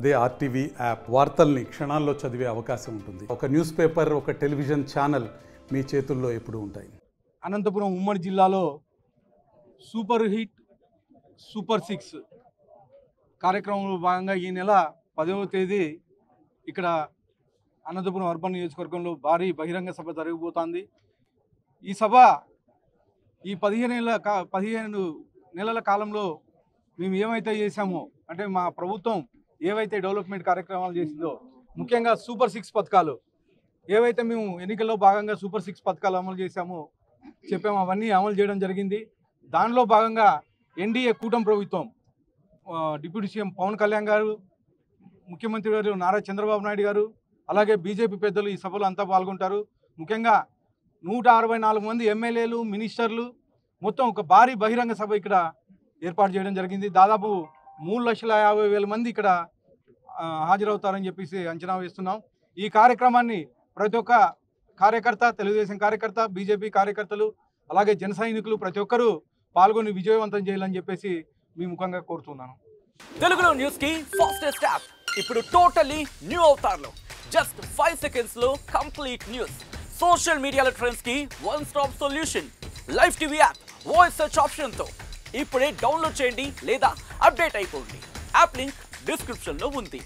అదే RTV app వార్తల్ని క్షణాల్లో చదివే అవకాశం ఉంటుంది. ఒక న్యూస్ పేపర్, ఒక టెలివిజన్ ఛానల్ మీ చేతుల్లో ఎప్పుడూ ఉంటాయి. అనంతపురం ఉమ్మడి జిల్లాలో సూపర్ హిట్ సూపర్ 6 కార్యక్రమంలో భాగంగా ఈ నెల 10వ తేదీ ఇక్కడ అనంతపురం అర్బన్ నియోజకవర్గంలో భారీ బహిరంగ సభ జరగబోతోంది. ఈ సభ ఈ 15 నెలల కాలంలో మేము ఏమైతే చేశామో, అంటే మా ప్రభుత్వం ఏవైతే డెవలప్మెంట్ కార్యక్రమాలు చేసిందో, ముఖ్యంగా సూపర్ 6 పథకాలు ఏవైతే మేము ఎన్నికల్లో భాగంగా సూపర్ 6 పథకాలు అమలు చేశామో చెప్పాము, అవన్నీ అమలు చేయడం జరిగింది. దానిలో భాగంగా ఎన్డీఏ కూటమి ప్రభుత్వం, డిప్యూటీ సీఎం పవన్ కళ్యాణ్ గారు, ముఖ్యమంత్రి గారు నారా చంద్రబాబు నాయుడు గారు, అలాగే బీజేపీ పెద్దలు ఈ సభలో అంతా పాల్గొంటారు. ముఖ్యంగా 164 మంది ఎమ్మెల్యేలు, మినిస్టర్లు, మొత్తం ఒక భారీ బహిరంగ సభ ఇక్కడ ఏర్పాటు చేయడం జరిగింది. దాదాపు 3,50,000 మంది ఇక్కడ హాజరవుతారని చెప్పేసి అంచనా వేస్తున్నాం. ఈ కార్యక్రమాన్ని ప్రతి ఒక్క కార్యకర్త, తెలుగుదేశం కార్యకర్త, బీజేపీ కార్యకర్తలు, అలాగే జన సైనికులు ప్రతి ఒక్కరూ పాల్గొని విజయవంతం చేయాలని చెప్పేసి మీ ముఖంగా కోరుతున్నాను. తెలుగులో న్యూస్ కి ఫాస్టెస్ట్ యాప్ ఇప్పుడు టోటల్లీ న్యూ అవతార్లో జస్ట్ 5 సెకండ్స్ లో కంప్లీట్ న్యూస్. సోషల్ మీడియాలో ట్రెండ్స్ కి one stop solution. Live TV app voice search option తో ఇప్పుడే డౌన్లోడ్ చేయండి లేదా అప్డేట్ అయిపోండి. యాప్ లింక్ డిస్క్రిప్షన్ లో ఉంది.